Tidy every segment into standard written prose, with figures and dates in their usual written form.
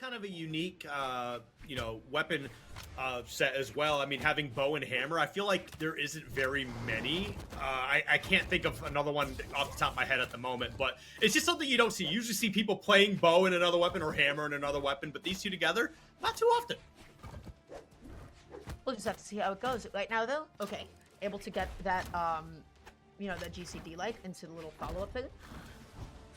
kind of a unique, you know, weapon set as well. I mean, having bow and hammer, I feel like there isn't very many. I can't think of another one off the top of my head at the moment, but it's just something you don't see. You usually see people playing bow in another weapon or hammer in another weapon, but these two together, not too often. We'll just have to see how it goes. Right now, though, okay, able to get that, you know, that GCD light into the little follow-up thing.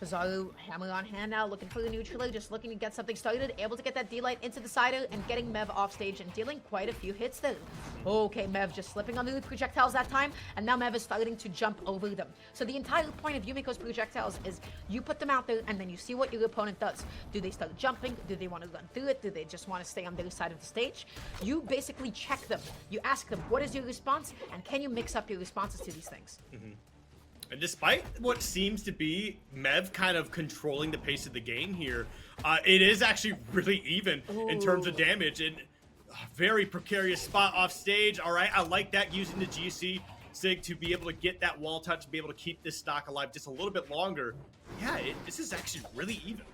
Fezaru, hammer on hand now, looking for the neutral, just looking to get something started, able to get that D-light into the side and getting Mevv off stage and dealing quite a few hits there. Okay, Mevv just slipping under the projectiles that time, and now Mevv is starting to jump over them. So the entire point of Yumiko's projectiles is you put them out there and then you see what your opponent does. Do they start jumping? Do they want to run through it? Do they just want to stay on their side of the stage? You basically check them. You ask them, what is your response? And can you mix up your responses to these things? And despite what seems to be Mevv kind of controlling the pace of the game here, it is actually really even in terms of damage. And a very precarious spot off stage. All right, I like that, using the GC Sig to be able to get that wall touch, to be able to keep this stock alive just a little bit longer. Yeah, this is actually really even.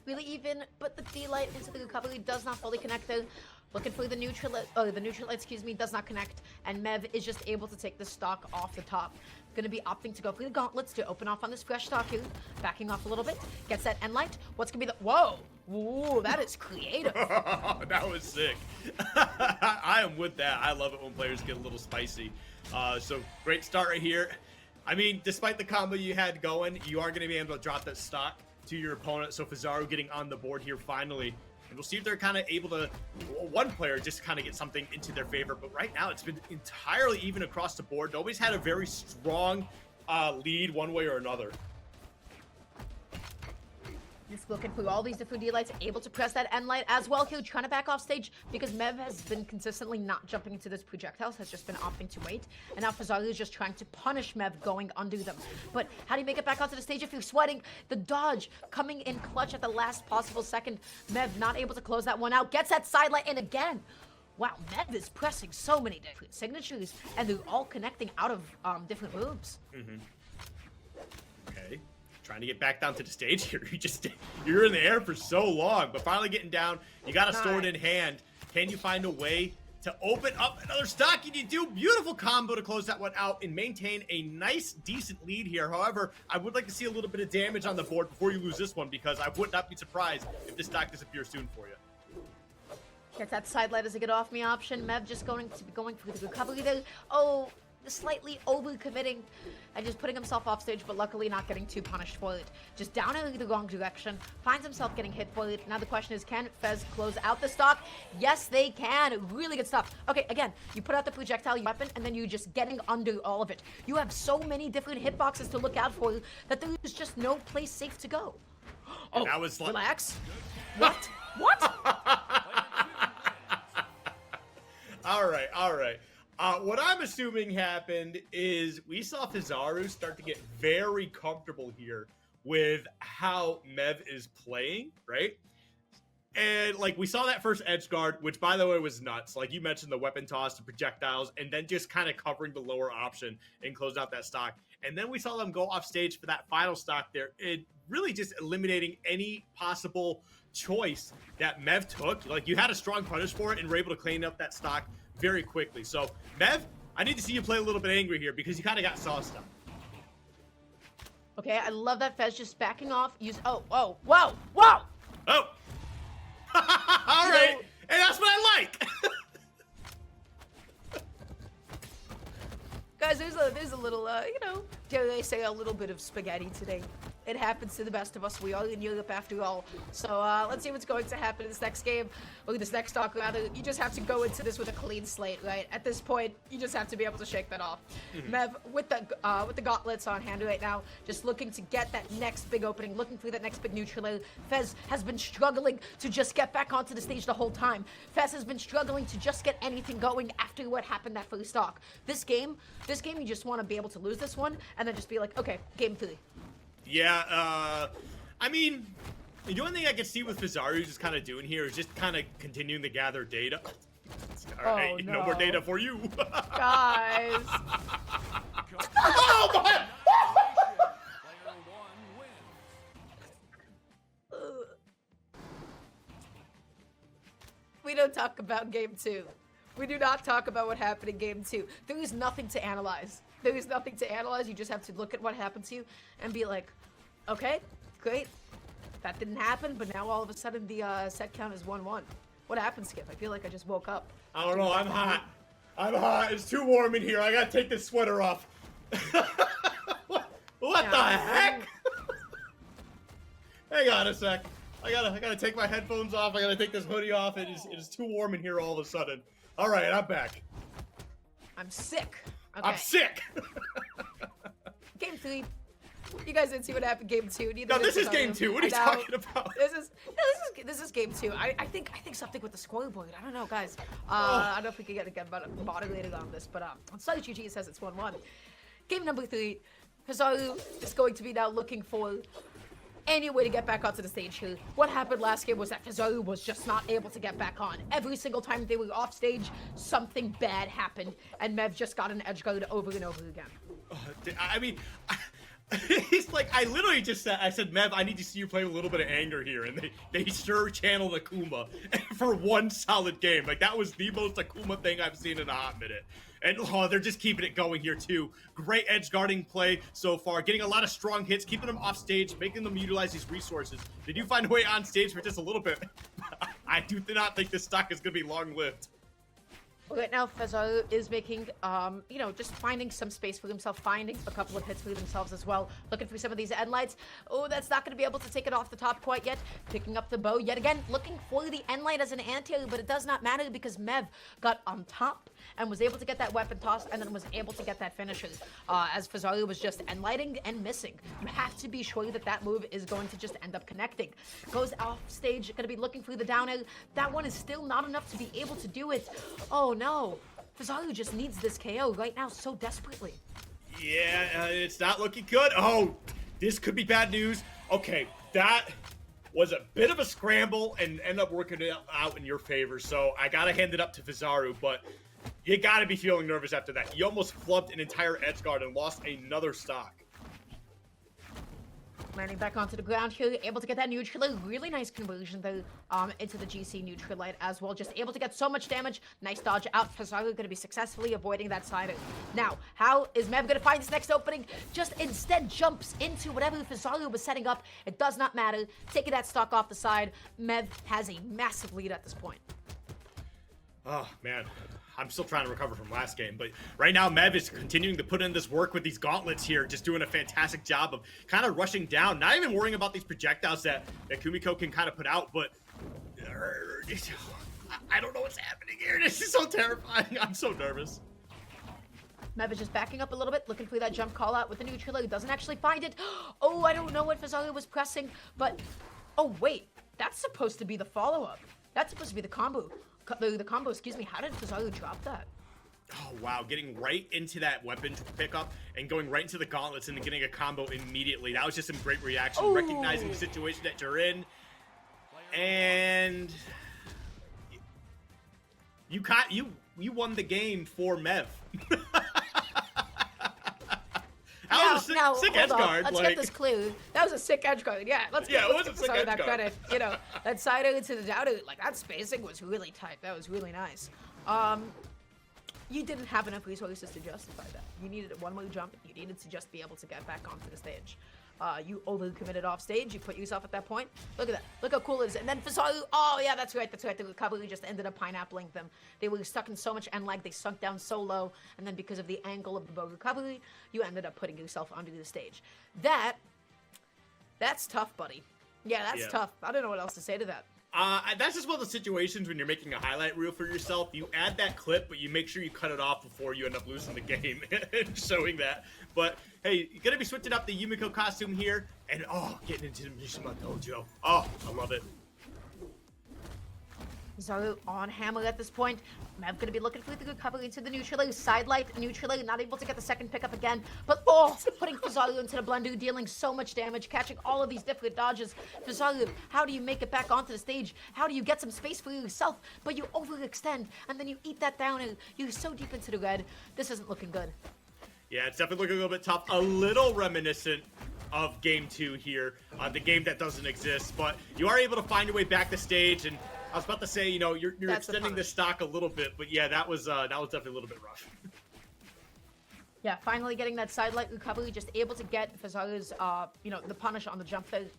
Really even, but the D-light into the recovery does not fully connect there. Looking for the neutral, the neutral light, excuse me, does not connect, and Mevv is just able to take the stock off the top. Gonna be opting to go for the gauntlets to open off on this fresh stock here. Backing off a little bit, gets that end light. What's gonna be the, whoa, ooh, that is creative. That was sick. I am with that. I love it when players get a little spicy. So great start right here. I mean, despite the combo you had going, you are gonna be able to drop that stock to your opponent. So Fezaru getting on the board here finally. And we'll see if they're kind of able to, one player just kind of get something into their favor. But right now, it's been entirely even across the board. Nobody's had a very strong lead one way or another. Just looking through all these different D-lights, able to press that end light as well here, trying to back off stage because Mevv has been consistently not jumping into this projectiles, has just been opting to wait. And now Fezaru is just trying to punish Mevv going under them. But how do you make it back onto the stage if you're sweating? The dodge coming in clutch at the last possible second. Mevv not able to close that one out, gets that side light in again. Wow, Mevv is pressing so many different signatures, and they're all connecting out of different moves. Okay. Trying to get back down to the stage here. You're in the air for so long, but finally getting down. You got a sword in hand. Can you find a way to open up another stock? And you do. Beautiful combo to close that one out and maintain a nice, decent lead here. However, I would like to see a little bit of damage on the board before you lose this one, because I would not be surprised if this stock disappears soon for you. Gets that side light as a get off me option. Mevv just going to be going for the recovery there. Oh, slightly over-committing and just putting himself off stage, but luckily not getting too punished for it. Just down in the wrong direction, finds himself getting hit for it. Now the question is, can Fez close out the stock? Yes, they can. Really good stuff. Okay, again, you put out the projectile weapon, and then you're just getting under all of it. You have so many different hitboxes to look out for that there's just no place safe to go. Oh, that was relax. What? What? All right, all right. What I'm assuming happened is we saw Fezaru start to get very comfortable here with how Mevv is playing, right? And like we saw that first edge guard, which by the way was nuts. Like you mentioned, the weapon toss, the projectiles, and then just kind of covering the lower option and close out that stock. And then we saw them go off stage for that final stock there. It really just eliminating any possible choice that Mevv took. Like you had a strong punish for it and were able to clean up that stock very quickly. So Mevv, I need to see you play a little bit angry here because you kind of got sauced up. Okay, I love that Fez just backing off. Use whoa, whoa, whoa! Oh. All right, and that's what I like. Guys, there's a little, you know, dare I say, a little bit of spaghetti today. It happens to the best of us. We are in Europe after all. So let's see what's going to happen in this next game, or this next talk rather. You just have to go into this with a clean slate, right? At this point, you just have to be able to shake that off. Mevv with the gauntlets on hand right now, just looking to get that next big opening, looking for that next big neutral. Fez has been struggling to just get back onto the stage the whole time. Fez has been struggling to just get anything going after what happened that first stock. This game, you just want to be able to lose this one and then just be like, okay, game 3. Yeah, I mean, the only thing I can see with Fezaru just kind of doing here is just kind of continuing to gather data. All right, no. No more data for you. Guys. Oh my! We don't talk about game 2. We do not talk about what happened in game 2. There is nothing to analyze. There is nothing to analyze. You just have to look at what happened to you and be like, okay, great. That didn't happen, but now all of a sudden the set count is 1-1. What happened, Skip? I feel like I just woke up. I don't know. I'm hot. I'm hot. It's too warm in here. I gotta take this sweater off. What the heck? Hang on a sec. I gotta take my headphones off. I gotta take this hoodie off. It is too warm in here all of a sudden. All right, I'm back. I'm sick. Okay. I'm sick. Game 3. You guys didn't see what happened game 2. No, this is game 2. What are you talking about? This is game 2. I think something with the scoreboard. I don't know, guys. I don't know if we can get moderated on this, but on Site GG it says it's 1-1. Game number 3. Fezaru is going to be now looking for any way to get back onto the stage here. What happened last game was that Fezaru was just not able to get back on. Every single time they were off stage, something bad happened, and Mevv just got an edge guard over and over again. I mean, he's like, I literally just said, Mevv, I need to see you play with a little bit of anger here, and they sure channeled Akuma for one solid game. Like, that was the most Akuma thing I've seen in a hot minute. And they're just keeping it going here too. Great edge guarding play so far, getting a lot of strong hits, keeping them off stage, making them utilize these resources. They do find a way on stage for just a little bit. I do not think this stock is going to be long-lived. Right now, Fezaru is making, you know, just finding some space for himself, finding a couple of hits for themselves as well, looking for some of these end lights. Oh, that's not going to be able to take it off the top quite yet. Picking up the bow yet again, looking for the end light as an anti-air, but it does not matter because Mevv got on top and was able to get that weapon tossed and then was able to get that finisher. As Fezaru was just end lighting and missing. You have to be sure that that move is going to just end up connecting. Goes off stage, going to be looking for the down air. That one is still not enough to be able to do it. Oh no. Fezaru just needs this KO right now so desperately. Yeah, it's not looking good. Oh, this could be bad news. Okay, that was a bit of a scramble and ended up working it out in your favor. So I got to hand it up to Fezaru, but you got to be feeling nervous after that. You almost flubbed an entire edge guard and lost another stock. Landing back onto the ground here, able to get that neutral light. Really nice conversion though, into the GC neutral light as well. Just able to get so much damage. Nice dodge out. Fezaru going to be successfully avoiding that side. Now, how is Mevv going to find this next opening? Just instead jumps into whatever Fezaru was setting up. It does not matter. Taking that stock off the side. Mevv has a massive lead at this point. Oh, man. I'm still trying to recover from last game, but right now Mevv is continuing to put in this work with these gauntlets here, just doing a fantastic job of kind of rushing down, not even worrying about these projectiles that Kumiko can kind of put out, but I don't know what's happening here. This is so terrifying. I'm so nervous. Mevv is just backing up a little bit, looking for that jump call out with the neutral. He doesn't actually find it. Oh, I don't know what Fezaru was pressing, but oh wait, that's supposed to be the follow-up. That's supposed to be the combo. The combo, excuse me. How did Fezaru drop that? Oh, wow. Getting right into that weapon pickup and going right into the gauntlets and getting a combo immediately. That was just some great reaction. Ooh. Recognizing the situation that you're in. And you won the game for Mevv. That was a sick edge guard. Let's get this clear. That was a sick edge guard. Yeah, let's give Fezaru that credit. You know, that side out to the down out, like that spacing was really tight. That was really nice. You didn't have enough resources to justify that. You needed a one-way jump. You needed to just be able to get back onto the stage. You overcommitted off stage. You put yourself at that point. Look at that. Look how cool it is. And then Fezaru, oh yeah, that's right. That's right. The recovery just ended up pineappling them. They were stuck in so much end lag. They sunk down so low. And then because of the angle of the bow recovery, you ended up putting yourself onto the stage. That's tough, buddy. Yeah, that's tough. I don't know what else to say to that. That's just one of the situations when you're making a highlight reel for yourself. You add that clip, but you make sure you cut it off before you end up losing the game and showing that. But, hey, you're going to be switching up the Yumiko costume here. And, oh, getting into the Mishima Dojo. Oh, I love it. Fezaru on hammer at this point. Mevv gonna be looking for the recovery into the neutral. Side light, neutral, not able to get the second pickup again. But oh, putting Fezaru into the blender, dealing so much damage, catching all of these different dodges. Fezaru, how do you make it back onto the stage? How do you get some space for yourself? But you overextend, and then you eat that down, and you're so deep into the red. This isn't looking good. Yeah, it's definitely looking a little bit tough. A little reminiscent of game 2 here, the game that doesn't exist. But you are able to find your way back to stage, and I was about to say, you know, you're That's extending the stock a little bit, but yeah, that was definitely a little bit rough. Yeah, finally getting that side light recovery, just able to get Fezaru's, you know, the punish on the jump phase.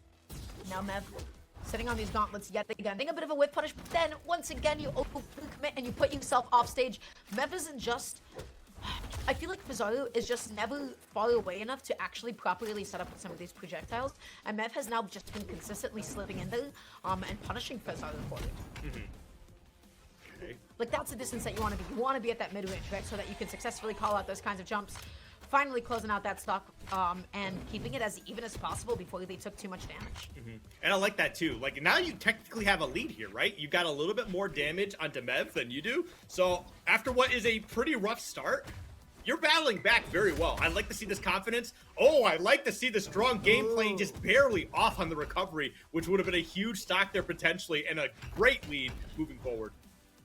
Now Mevv sitting on these gauntlets yet again. Getting a bit of a whiff punish, but then once again you overcommit and you put yourself off stage. Mevv isn't just... I feel like Fezaru is just never far away enough to actually properly set up with some of these projectiles, and Mevv has now just been consistently slipping in there and punishing Fezaru for it. Okay. Like, that's the distance that you want to be. You want to be at that mid-range, right, so that you can successfully call out those kinds of jumps. Finally closing out that stock and keeping it as even as possible before they took too much damage. And I like that too. Like, now you technically have a lead here, right? You got a little bit more damage onto Mevv than you do. So after what is a pretty rough start, you're battling back very well. I like to see this confidence. Oh, I like to see the strong game playing just barely off on the recovery, which would have been a huge stock there potentially and a great lead moving forward.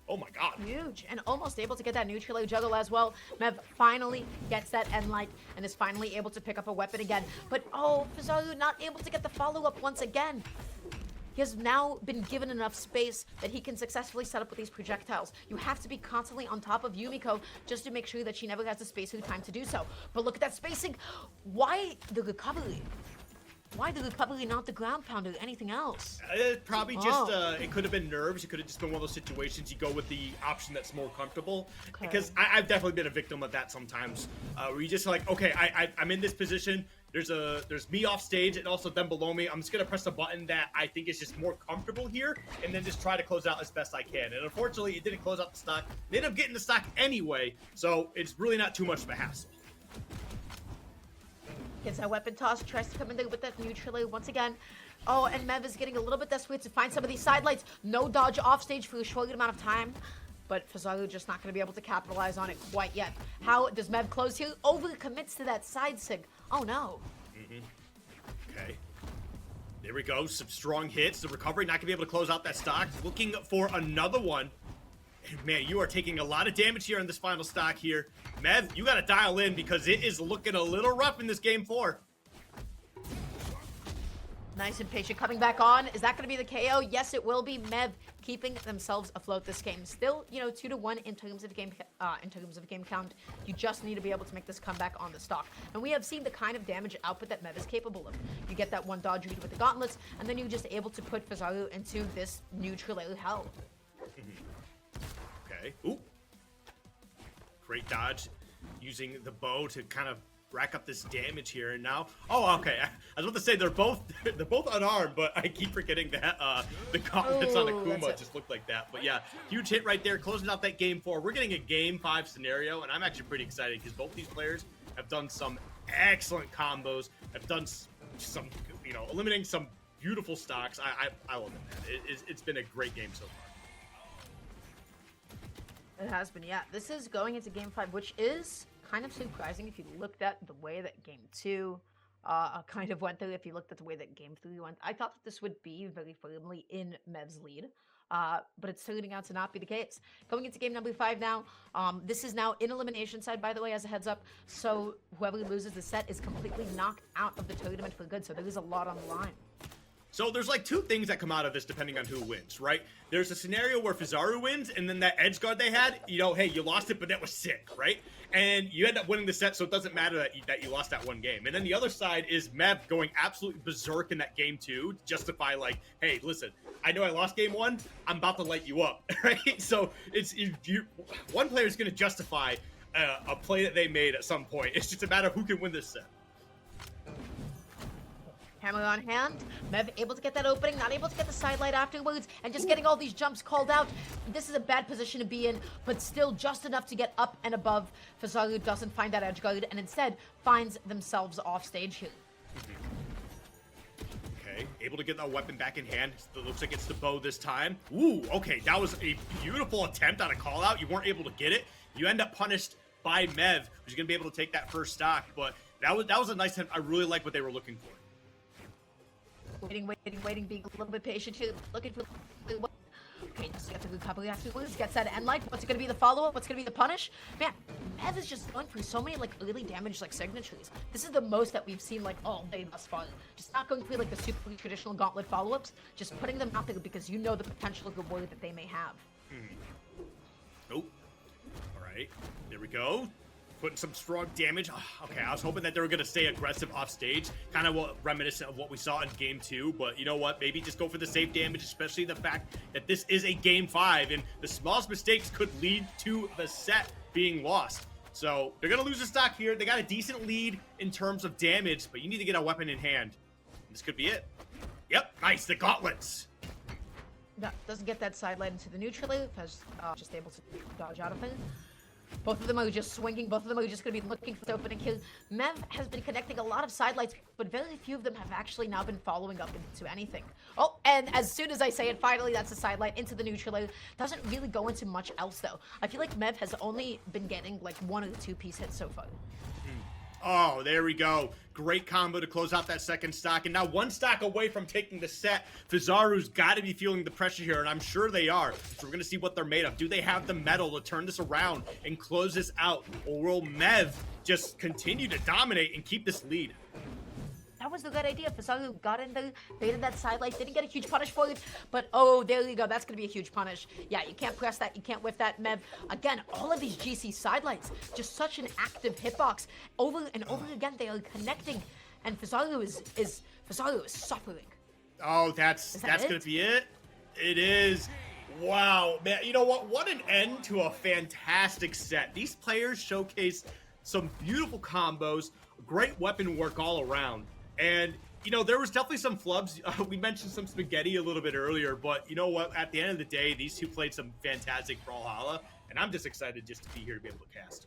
Oh my god. Huge. And almost able to get that neutral juggle as well. Mevv finally gets that end light and is finally able to pick up a weapon again. But oh, Fezaru not able to get the follow-up once again. He has now been given enough space that he can successfully set up with these projectiles. You have to be constantly on top of Yumiko just to make sure that she never has the space or time to do so. But look at that spacing. Why the recovery? Why the recovery, not the ground pounder? Anything else? Probably just, it could have been nerves. It could have just been one of those situations you go with the option that's more comfortable. Okay. Because I've definitely been a victim of that sometimes. Where you just like, okay, I'm in this position. There's me off stage and also them below me. I'm just going to press a button that I think is just more comfortable here and then just try to close out as best I can. And unfortunately, it didn't close out the stock. They ended up getting the stock anyway, so it's really not too much of a hassle. Gets that weapon toss, tries to come in there with that neutral once again. Oh, and Mevv is getting a little bit desperate to find some of these side lights. No dodge off stage for a short amount of time. But Fezaru just not going to be able to capitalize on it quite yet. How does Mevv close here? Overcommits to that side sig. Oh no. Okay. There we go. Some strong hits. The recovery not going to be able to close out that stock. Looking for another one. And man, you are taking a lot of damage here in this final stock here. Mevv, you got to dial in because it is looking a little rough in this game 4. Nice and patient coming back on. Is that going to be the KO? Yes, it will be. Mevv keeping themselves afloat this game. Still, you know, 2-1 in terms of game count. You just need to be able to make this comeback on the stock. And we have seen the kind of damage output that Mevv is capable of. You get that one dodge read with the gauntlets, and then you're just able to put Fezaru into this neutral hell. Okay. Ooh. Great dodge. Using the bow to kind of rack up this damage here. And now, oh, okay. I was about to say they're both unarmed, but I keep forgetting that the gauntlets on Akuma just looked like that. But yeah, huge hit right there, closing out that game 4. We're getting a game 5 scenario, and I'm actually pretty excited because both these players have done some excellent combos. Have done some, you know, eliminating some beautiful stocks. I love it, man. It's been a great game so far. It has been, yeah. This is going into game 5, which is kind of surprising if you looked at the way that game 2 kind of went through. If you looked at the way that game 3 went, I thought that this would be very firmly in Mevv's lead, but it's turning out to not be the case. Going into game number 5 now. This is now in elimination side, by the way, as a heads up. So whoever loses the set is completely knocked out of the tournament for good. So there is a lot on the line. So there's like 2 things that come out of this depending on who wins, right? There's a scenario where Fezaru wins, and then that edge guard they had, you know, hey, you lost it, but that was sick, right? And you end up winning the set, so it doesn't matter that you lost that one game. And then the other side is Mevv going absolutely berserk in that game 2 to justify, like, hey, listen, I know I lost game 1, I'm about to light you up, right? So it's one player is going to justify a play that they made at some point. It's just a matter of who can win this set. Hammer on hand, Mevv able to get that opening, not able to get the sidelight afterwards, and just getting all these jumps called out. This is a bad position to be in, but still just enough to get up and above. Fezaru doesn't find that edge guard, and instead finds themselves off stage here. Okay, able to get that weapon back in hand. It looks like it's the bow this time. Ooh, okay, that was a beautiful attempt on a call out. You weren't able to get it. You end up punished by Mevv, who's gonna be able to take that first stock, but that was a nice attempt. I really like what they were looking for. Waiting, being a little bit patient here, looking for Okay, just gets a good couple of afterwards, gets that end light. What's it gonna be the follow-up? What's gonna be the punish? Man, Mevv is just going through so many like early damage like signatures. This is the most that we've seen like all day thus far. Just not going through like the super traditional gauntlet follow-ups, just putting them out there because you know the potential reward that they may have. Oh, all right, there we go. Putting some strong damage. Oh, okay, I was hoping that they were going to stay aggressive off stage, kind of reminiscent of what we saw in game 2, but you know what, maybe just go for the safe damage, especially the fact that this is a game 5, and the smallest mistakes could lead to the set being lost. So they're going to lose the stock here. They got a decent lead in terms of damage, but you need to get a weapon in hand. This could be it. Yep, nice, the gauntlets. No, doesn't get that side light into the neutral loop, has just able to dodge out of it. Both of them are just swinging. Both of them are just going to be looking for the opening kill. Mevv has been connecting a lot of side lights, but very few of them have actually now been following up into anything. Oh, and as soon as I say it, finally, that's a side light into the neutral layer. Doesn't really go into much else, though. I feel like Mevv has only been getting like 1 or 2 piece hits so far. Oh, there we go. Great combo to close out that second stock. And now 1 stock away from taking the set. Fizaru's got to be feeling the pressure here, and I'm sure they are. So we're going to see what they're made of. Do they have the metal to turn this around and close this out? Or will Mevv just continue to dominate and keep this lead? That was the good idea. Fezaru got in there, baited that side light, didn't get a huge punish for it, but oh, there you go. That's going to be a huge punish. Yeah, you can't press that. You can't whiff that, Mevv. Again, all of these GC side lights, just such an active hitbox. Over and over again, they are connecting, and Fezaru is suffering. Oh, that's going to be it? It is. Wow, man. You know what an end to a fantastic set. These players showcase some beautiful combos, great weapon work all around. And, you know, there was definitely some flubs. We mentioned some spaghetti a little bit earlier, but you know what? At the end of the day, these two played some fantastic Brawlhalla, and I'm just excited just to be here to be able to cast.